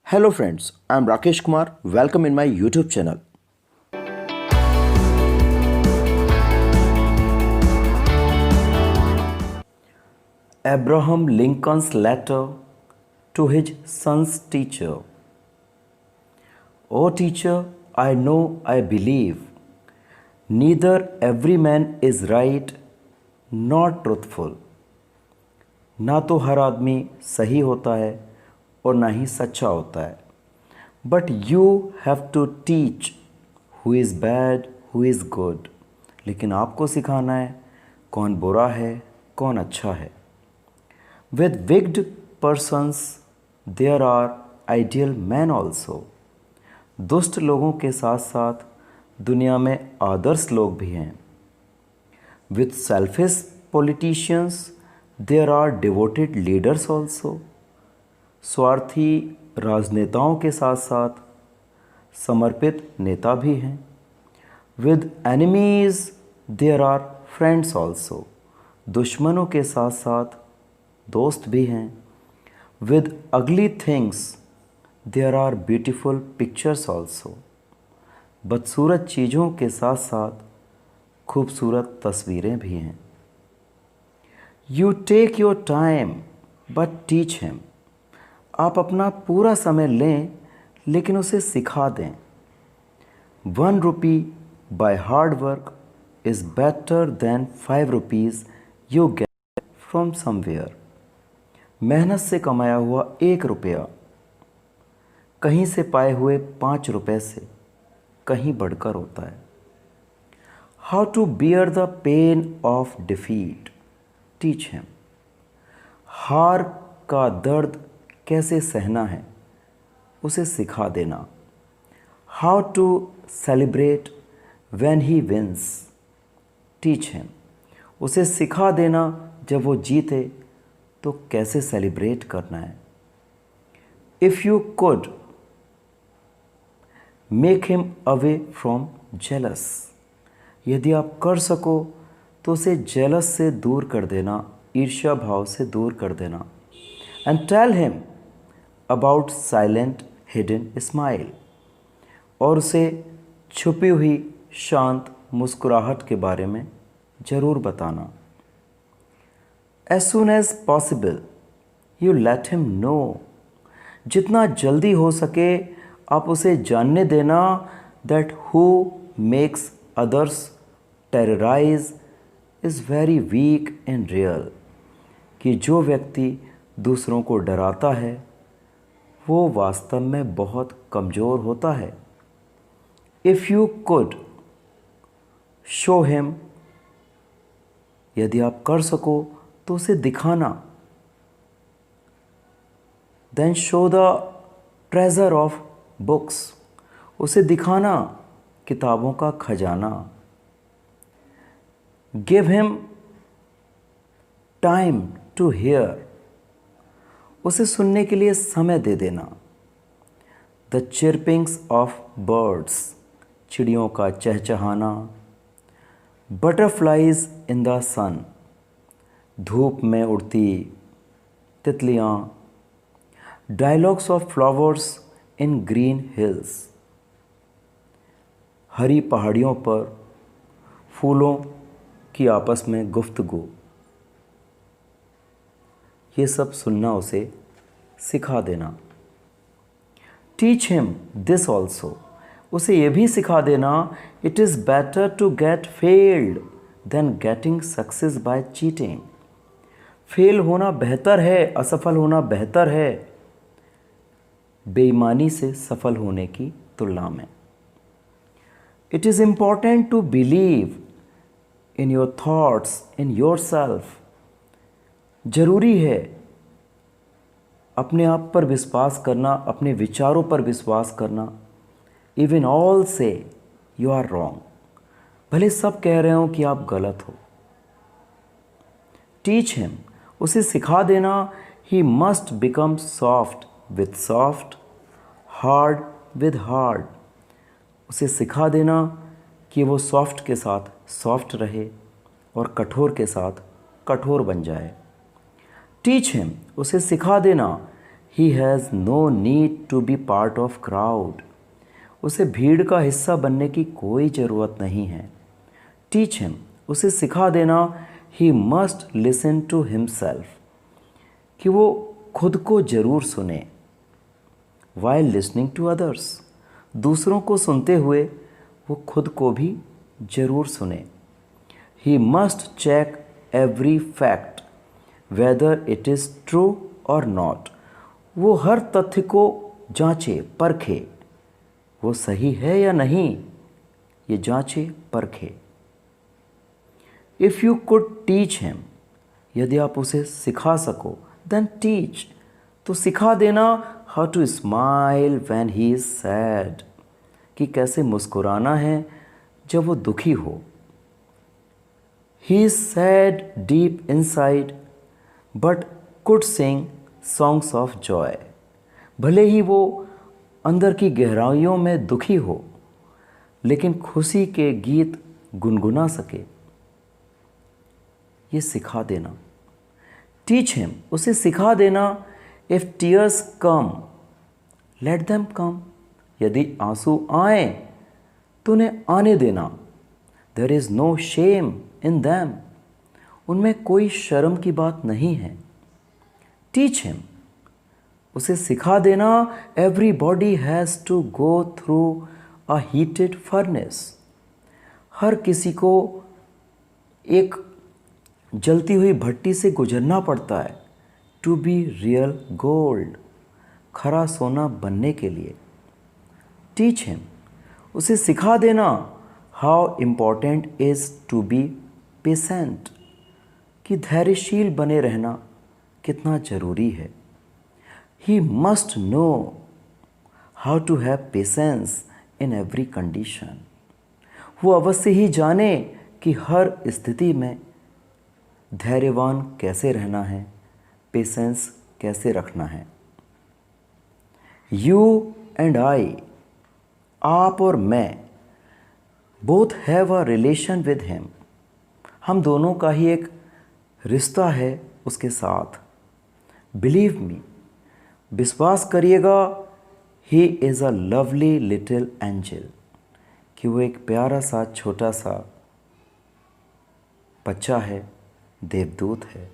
Hello friends, I am Rakesh Kumar. Welcome in my YouTube channel. Abraham Lincoln's letter to his son's teacher. O teacher, I know, I believe, neither every man is right nor truthful. ना तो हर आदमी सही होता है और ना ही सच्चा होता है. But you have to teach who is bad who is good. लेकिन आपको सिखाना है कौन बुरा है कौन अच्छा है. With wicked persons there are ideal man also. दुष्ट लोगों के साथ साथ दुनिया में आदर्श लोग भी हैं. With selfish politicians there are devoted leaders also. स्वार्थी राजनेताओं के साथ साथ समर्पित नेता भी हैं. With enemies there are friends also. दुश्मनों के साथ साथ दोस्त भी हैं. With ugly things there are beautiful pictures also. बदसूरत चीज़ों के साथ साथ खूबसूरत तस्वीरें भी हैं. You take your time but teach him. आप अपना पूरा समय लें लेकिन उसे सिखा दें. 1 rupee by hard work is better than 5 rupees you get from somewhere. मेहनत से कमाया हुआ 1 रुपया कहीं से पाए हुए 5 रुपये से कहीं बढ़कर होता है. How to bear the pain of defeat. Teach him. हार का दर्द कैसे सहना है उसे सिखा देना. How to celebrate when he wins. Teach him. उसे सिखा देना जब वो जीते तो कैसे सेलिब्रेट करना है. If you could make him away from jealous. यदि आप कर सको तो उसे जेलस से दूर कर देना, ईर्ष्या भाव से दूर कर देना. And tell him about silent hidden smile. और उसे छुपी हुई शांत मुस्कुराहट के बारे में ज़रूर बताना. As soon as possible you let him know. जितना जल्दी हो सके आप उसे जानने देना that who makes others terrorize is very weak and real. कि जो व्यक्ति दूसरों को डराता है वो वास्तव में बहुत कमज़ोर होता है. If you could show him. यदि आप कर सको तो उसे दिखाना. Then show the treasure of books. उसे दिखाना किताबों का खजाना. Give him time to hear. उसे सुनने के लिए समय दे देना. The chirpings of birds. चिड़ियों का चहचहाना. बटरफ्लाइज इन द सन. धूप में उड़ती तितलियाँ. Dialogues of flowers in green hills. हरी पहाड़ियों पर फूलों की आपस में गुफ्तगू. ये सब सुनना उसे सिखा देना. Teach him this also. उसे ये भी सिखा देना it is better to get failed than getting success by cheating. फेल होना बेहतर है, असफल होना बेहतर है बेईमानी से सफल होने की तुलना में. It is important to believe in your thoughts in your self. ज़रूरी है अपने आप पर विश्वास करना, अपने विचारों पर विश्वास करना. इवन ऑल से यू आर रॉन्ग. भले सब कह रहे हो कि आप गलत हो. Teach him. उसे सिखा देना he must become soft with soft, hard with hard. उसे सिखा देना कि वो सॉफ्ट के साथ सॉफ्ट रहे और कठोर के साथ कठोर बन जाए. Teach him. उसे सिखा देना he has no need to be part of crowd. उसे भीड़ का हिस्सा बनने की कोई ज़रूरत नहीं है। टीच हिम, उसे सिखा देना, he must listen to himself, कि वो खुद को ज़रूर सुने। वाइल लिसनिंग टू अदर्स, दूसरों को सुनते हुए वो खुद को भी ज़रूर सुने। He must check every fact whether it is true और नॉट, वो हर तथ्य को जांचे परखे, वो सही है या नहीं, ये जांचे परखे। If you could teach him, यदि आप उसे सिखा सको, देन टीच, तो सिखा देना how to smile when he is sad, कि कैसे मुस्कुराना है जब वो दुखी हो। He is sad deep inside but could sing songs of joy, भले ही वो अंदर की गहराइयों में दुखी हो, लेकिन खुशी के गीत गुनगुना सके। ये सिखा देना। टीच हिम, उसे सिखा देना। If tears come let them come, यदि आंसू आए तो उन्हें आने देना। There is no shame in them, उनमें कोई शर्म की बात नहीं है। टीच हिम, उसे सिखा देना। Everybody has to go through a heated furnace, हर किसी को एक जलती हुई भट्टी से गुजरना पड़ता है। टू बी रियल गोल्ड, खरा सोना बनने के लिए। टीच हिम, उसे सिखा देना। How important is to be patient, कि धैर्यशील बने रहना कितना ज़रूरी है। He must know how to have patience in every condition, वो अवश्य ही जाने कि हर स्थिति में धैर्यवान कैसे रहना है, पेशेंस कैसे रखना है। यू एंड आई, आप और मैं, both have a relation with him, हम दोनों का ही एक रिश्ता है उसके साथ। बिलीव मी, विश्वास करिएगा, he is a lovely little angel, कि वो एक प्यारा सा छोटा सा बच्चा है, देवदूत है।